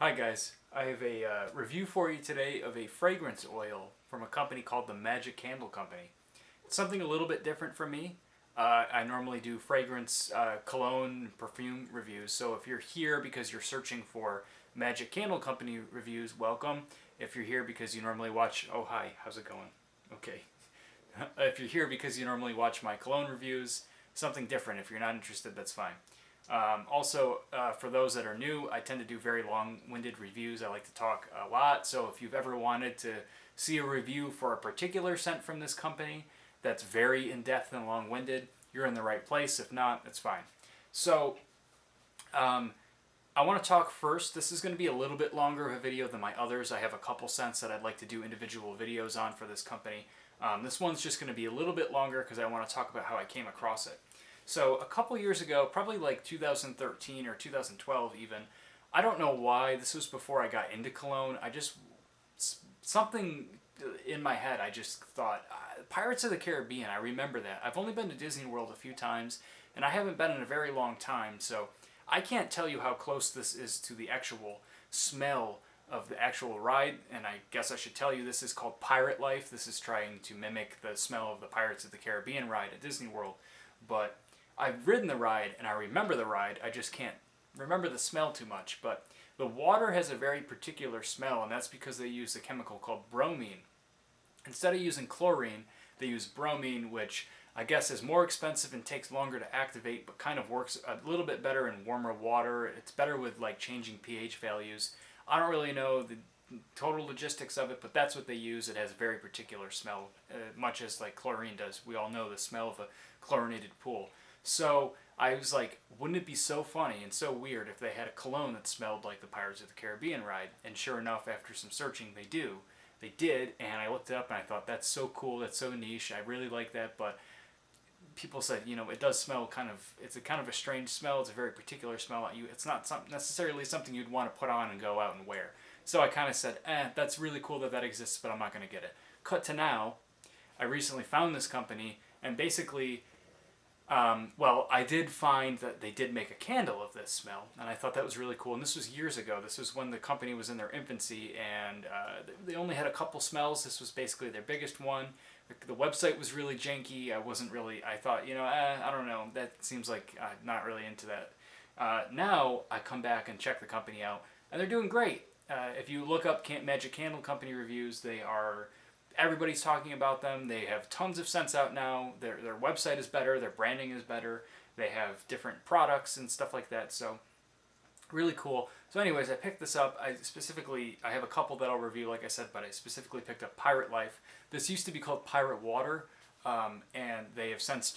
Hi guys, I have a review for you today of a fragrance oil from a company called the Magic Candle Company. It's something a little bit different from me. I normally do fragrance, cologne, perfume reviews, so if you're here because you're searching for Magic Candle Company reviews, welcome. If you're here because you normally watch, oh hi, how's it going? Okay. If you're here because you normally watch my cologne reviews, something different. If you're not interested, that's fine. For those that are new, I tend to do very long-winded reviews. I like to talk a lot, so if you've ever wanted to see a review for a particular scent from this company that's very in-depth and long-winded, you're in the right place. If not, it's fine. So, um, I want to talk first. This is going to be a little bit longer of a video than my others. I have a couple scents that I'd like to do individual videos on for this company. This one's just going to be a little bit longer because I want to talk about how I came across it. So a couple years ago, probably like 2013 or 2012 even, I don't know why, this was before I got into cologne, something in my head, I just thought, Pirates of the Caribbean, I remember that. I've only been to Disney World a few times, and I haven't been in a very long time, so I can't tell you how close this is to the actual smell of the actual ride, and I guess I should tell you this is called Pirate Life. This is trying to mimic the smell of the Pirates of the Caribbean ride at Disney World, but I've ridden the ride and I remember the ride. I just can't remember the smell too much. But the water has a very particular smell, and that's because they use a chemical called bromine. Instead of using chlorine, they use bromine, which I guess is more expensive and takes longer to activate, but kind of works a little bit better in warmer water. It's better with like changing pH values. I don't really know the total logistics of it, but that's what they use. It has a very particular smell, much as like chlorine does. We all know the smell of a chlorinated pool. So I was like, wouldn't it be so funny and so weird if they had a cologne that smelled like the Pirates of the Caribbean ride? And sure enough, after some searching, they do. They did, and I looked it up and I thought, that's so cool, that's so niche, I really like that, but people said, it does smell it's a kind of a strange smell, it's a very particular smell. It's not necessarily something you'd want to put on and go out and wear. So I kind of said, that's really cool that exists, but I'm not going to get it. Cut to now, I recently found this company, and basically I did find that they did make a candle of this smell, and I thought that was really cool. And this was years ago. This was when the company was in their infancy, and they only had a couple smells. This was basically their biggest one. The website was really janky. I thought, I don't know. That seems like not really into that. Now I come back and check the company out, and they're doing great. If you look up Magic Candle Company reviews, everybody's talking about them. They have tons of scents out now. Their website is better. Their branding is better. They have different products and stuff like that. So really cool. So anyways, I picked this up. I have a couple that I'll review, like I said, but I specifically picked up Pirate Life. This used to be called Pirate Water, and they have since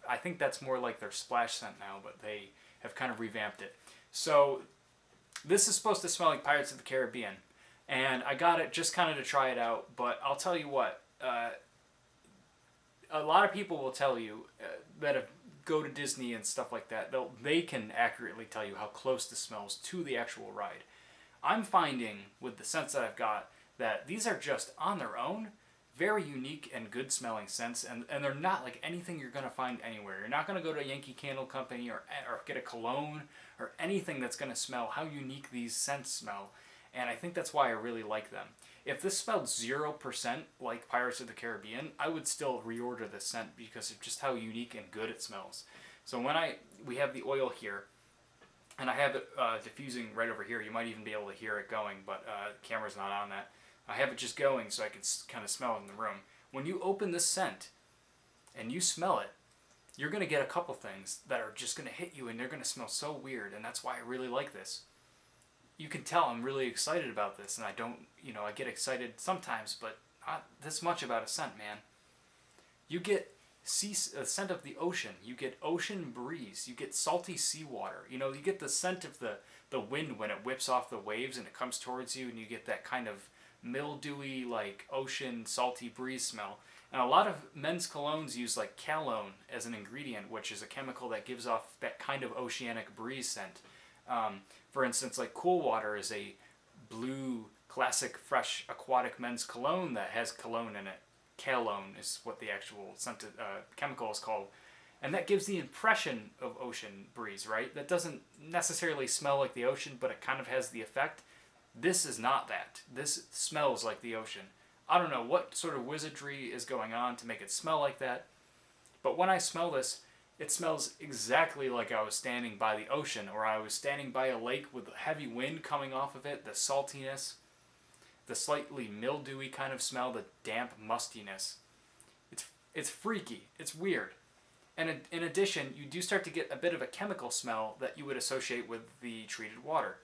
I think that's more like their splash scent now, but they have kind of revamped it. So this is supposed to smell like Pirates of the Caribbean. And I got it just kind of to try it out, but I'll tell you what, a lot of people will tell you that go to Disney and stuff like that, they can accurately tell you how close the smells to the actual ride. I'm finding with the scents that I've got that these are just on their own very unique and good smelling scents, and they're not like anything you're going to find anywhere. You're not going to go to a Yankee Candle Company or get a cologne or anything that's going to smell how unique these scents smell. And I think that's why I really like them. If this smelled 0% like Pirates of the Caribbean, I would still reorder this scent because of just how unique and good it smells. So we have the oil here, and I have it diffusing right over here. You might even be able to hear it going, but the camera's not on that. I have it just going so I can kind of smell it in the room. When you open this scent and you smell it, you're going to get a couple things that are just going to hit you, and they're going to smell so weird, and that's why I really like this. You can tell I'm really excited about this, and I get excited sometimes, but not this much about a scent, man. You get a scent of the ocean. You get ocean breeze. You get salty seawater. You get the scent of the wind when it whips off the waves and it comes towards you, and you get that kind of mildewy, like ocean salty breeze smell. And a lot of men's colognes use like cologne as an ingredient, which is a chemical that gives off that kind of oceanic breeze scent. For instance, like Cool Water is a blue, classic, fresh, aquatic men's cologne that has cologne in it. Cologne is what the actual scented chemical is called. And that gives the impression of ocean breeze, right? That doesn't necessarily smell like the ocean, but it kind of has the effect. This is not that. This smells like the ocean. I don't know what sort of wizardry is going on to make it smell like that, but when I smell this, it smells exactly like I was standing by the ocean, or I was standing by a lake with heavy wind coming off of it, the saltiness, the slightly mildewy kind of smell, the damp mustiness. It's freaky. It's weird. And in addition, you do start to get a bit of a chemical smell that you would associate with the treated water.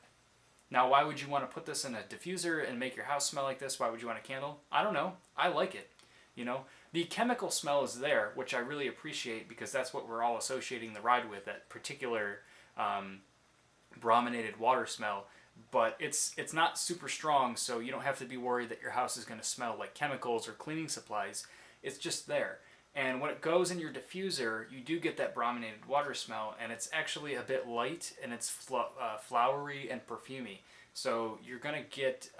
Now, why would you want to put this in a diffuser and make your house smell like this? Why would you want a candle? I don't know. I like it. You know, the chemical smell is there, which I really appreciate because that's what we're all associating the ride with, that particular brominated water smell. But it's not super strong, so you don't have to be worried that your house is going to smell like chemicals or cleaning supplies. It's just there. And when it goes in your diffuser, you do get that brominated water smell, and it's actually a bit light, and it's flowery and perfumey. So you're going to get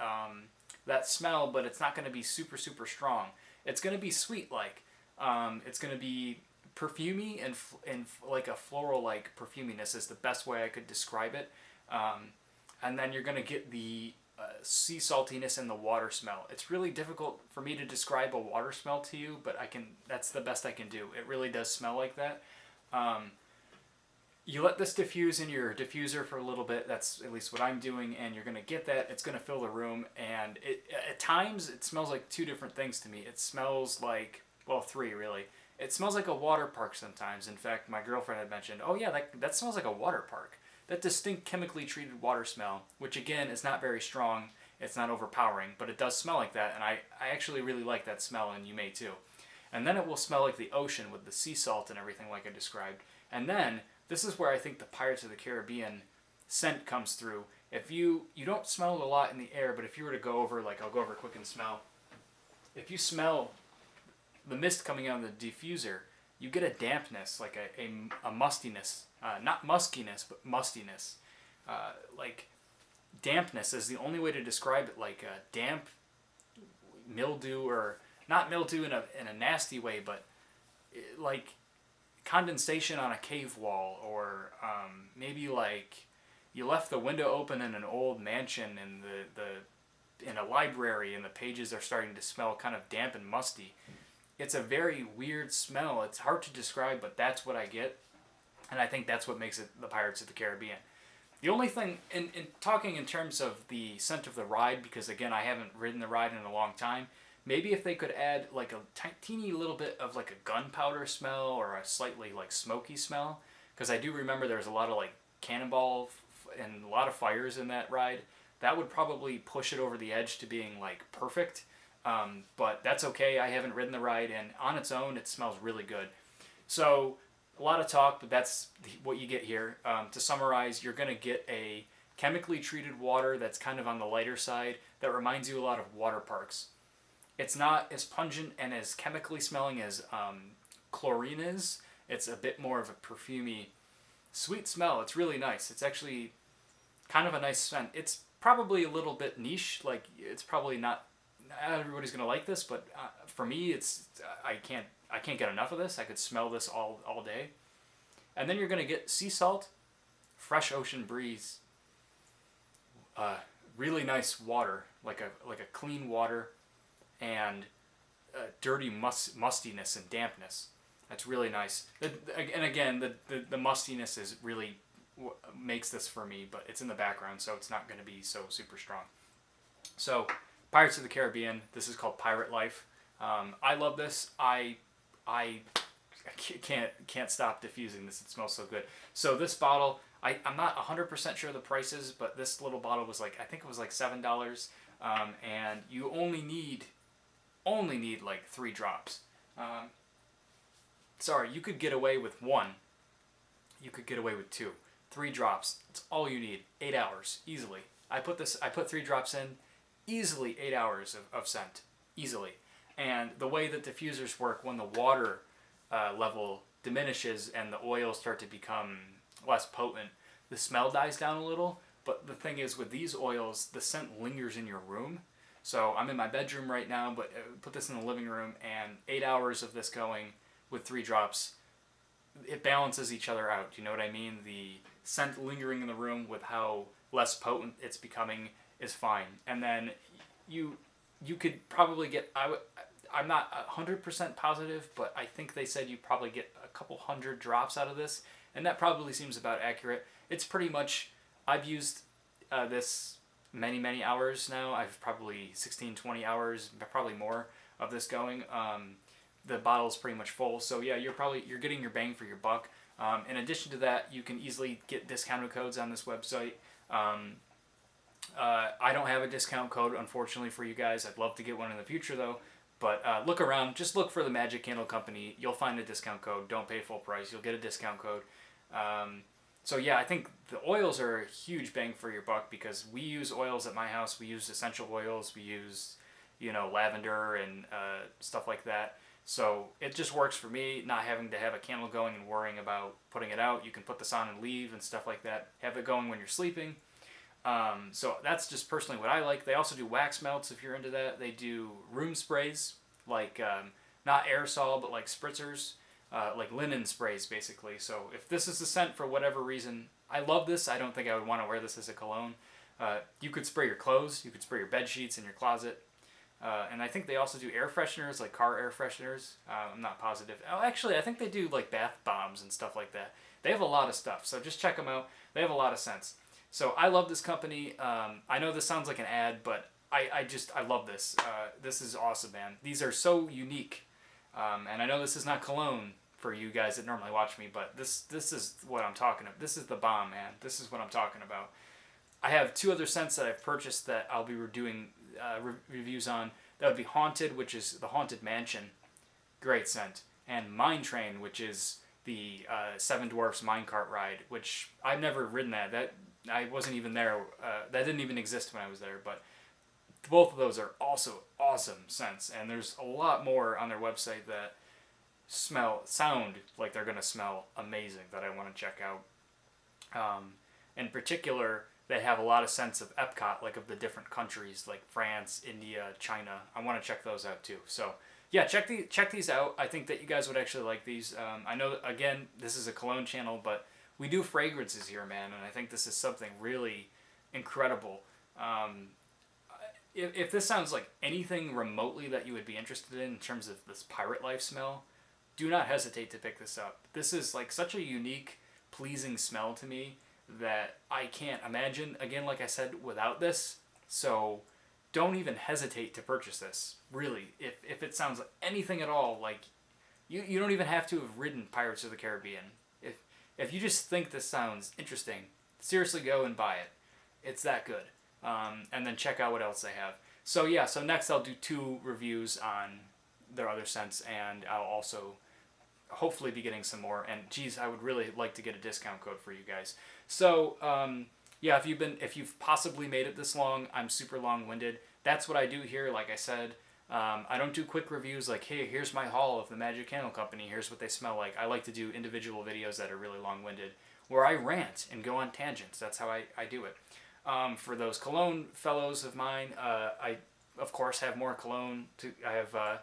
that smell, but it's not going to be super, super strong. It's going to be sweet-like. It's going to be perfumey and like a floral-like perfuminess is the best way I could describe it. And then you're going to get the sea saltiness and the water smell. It's really difficult for me to describe a water smell to you, but that's the best I can do. It really does smell like that. You let this diffuse in your diffuser for a little bit. That's at least what I'm doing, and you're going to get that. It's going to fill the room, and at times it smells like two different things to me. It smells like, well, three really. It smells like a water park sometimes. In fact, my girlfriend had mentioned, oh yeah, that smells like a water park. That distinct chemically treated water smell, which again is not very strong, it's not overpowering, but it does smell like that, and I actually really like that smell, and you may too. And then it will smell like the ocean with the sea salt and everything like I described. And then, this is where I think the Pirates of the Caribbean scent comes through. If you don't smell it a lot in the air, but if you were to go over, like I'll go over quick and smell. If you smell the mist coming out of the diffuser, you get a dampness, like a mustiness. Not muskiness, but mustiness. Like dampness is the only way to describe it, like a damp mildew, or not mildew in a nasty way, but like condensation on a cave wall, or maybe like you left the window open in an old mansion and in a library and the pages are starting to smell kind of damp and musty. It's a very weird smell. It's hard to describe, but that's what I get. And I think that's what makes it the Pirates of the Caribbean. The only thing, in talking in terms of the scent of the ride, because again, I haven't ridden the ride in a long time, maybe if they could add like a teeny little bit of like a gunpowder smell or a slightly like smoky smell, because I do remember there was a lot of like cannonball and a lot of fires in that ride. That would probably push it over the edge to being like perfect. But that's okay. I haven't ridden the ride, and on its own, it smells really good. So a lot of talk, but that's what you get here. To summarize, you're going to get a chemically treated water that's kind of on the lighter side that reminds you a lot of water parks. It's not as pungent and as chemically smelling as chlorine is. It's a bit more of a perfumey, sweet smell. It's really nice. It's actually kind of a nice scent. It's probably a little bit niche. Like, it's probably not everybody's going to like this, but for me, I can't get enough of this. I could smell this all day. And then you're going to get sea salt, fresh ocean breeze, really nice water, like a clean water, and dirty mustiness and dampness. That's really nice. And again, the mustiness is really what makes this for me, but it's in the background, so it's not going to be so super strong. So, Pirates of the Caribbean. This is called Pirate Life. I love this. I can't stop diffusing this. It smells so good. So this bottle, I'm not 100% sure the prices, but this little bottle was like, I think it was like $7. And you only need like 3 drops. Sorry, you could get away with 1. You could get away with 2. 3 drops. That's all you need. 8 hours easily. I put 3 drops in. Easily 8 hours of scent. Easily. And the way that diffusers work, when the water level diminishes and the oils start to become less potent, the smell dies down a little. But the thing is, with these oils, the scent lingers in your room. So I'm in my bedroom right now, but put this in the living room, and 8 hours of this going with 3 drops, it balances each other out. You know what I mean? The scent lingering in the room with how less potent it's becoming is fine. And then you you could probably get I'm not 100% positive, but I think they said you probably get a couple hundred drops out of this, and that probably seems about accurate. It's pretty much I've used this many hours now. I've probably 16 20 hours, probably more of this going. The bottle's pretty much full, so yeah, you're getting your bang for your buck. In addition to that, you can easily get discounted codes on this website. Um, I don't have a discount code, unfortunately, for you guys. I'd love to get one in the future, though. But look around. Just look for the Magic Candle Company. You'll find a discount code. Don't pay full price. You'll get a discount code. So yeah, I think the oils are a huge bang for your buck because we use oils at my house. We use essential oils. We use, lavender and stuff like that. So it just works for me, not having to have a candle going and worrying about putting it out. You can put this on and leave and stuff like that. Have it going when you're sleeping. So that's just personally what I like. They also do wax melts if you're into that. They do room sprays, like not aerosol, but like spritzers, like linen sprays basically. So if this is the scent for whatever reason, I love this. I don't think I would want to wear this as a cologne. You could spray your clothes, you could spray your bed sheets in your closet. And I think they also do air fresheners, like car air fresheners. I'm not positive. Oh, actually, I think they do like bath bombs and stuff like that. They have a lot of stuff, so just check them out. They have a lot of scents. So I love this company. I know this sounds like an ad, but I love this. This is awesome, man. These are so unique. And I know this is not cologne for you guys that normally watch me, but this is what I'm talking about. This is the bomb, man. This is what I'm talking about. I have two other scents that I've purchased that I'll be doing reviews on. That would be Haunted, which is the Haunted Mansion. Great scent. And Mine Train, which is the Seven Dwarfs minecart ride, which I've never ridden that. I wasn't even there. That didn't even exist when I was there. But both of those are also awesome scents. And there's a lot more on their website that sound like they're going to smell amazing that I want to check out. In particular, they have a lot of scents of Epcot, like of the different countries, like France, India, China. I want to check those out too. So yeah, check these out. I think that you guys would actually like these. I know, again, this is a cologne channel, but we do fragrances here, man, and I think this is something really incredible. If this sounds like anything remotely that you would be interested in terms of this pirate life smell, do not hesitate to pick this up. This is like such a unique, pleasing smell to me that I can't imagine, again, like I said, without this. So don't even hesitate to purchase this. Really, if it sounds like anything at all, like you don't even have to have ridden Pirates of the Caribbean. If you just think this sounds interesting, seriously go and buy it. It's that good. And then check out what else they have. So yeah, so next I'll do 2 reviews on their other scents, and I'll also hopefully be getting some more. And geez, I would really like to get a discount code for you guys. So yeah, if you've possibly made it this long, I'm super long-winded. That's what I do here. Like I said, I don't do quick reviews like, hey, here's my haul of the Magic Candle Company. Here's what they smell like. I like to do individual videos that are really long-winded, where I rant and go on tangents. That's how I do it. For those cologne fellows of mine, I of course have more cologne. I have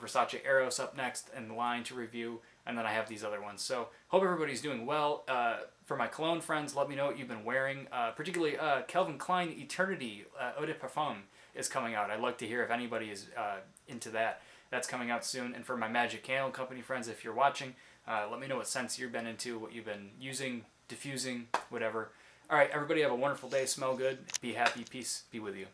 Versace Eros up next in the line to review, and then I have these other ones. So hope everybody's doing well. For my cologne friends, let me know what you've been wearing. Particularly Calvin Klein Eternity Eau de Parfum is coming out. I'd like to hear if anybody is into that. That's coming out soon. And for my Magic Candle Company friends, if you're watching, let me know what scents you've been into, what you've been using, diffusing, whatever. All right, everybody have a wonderful day. Smell good. Be happy. Peace be with you.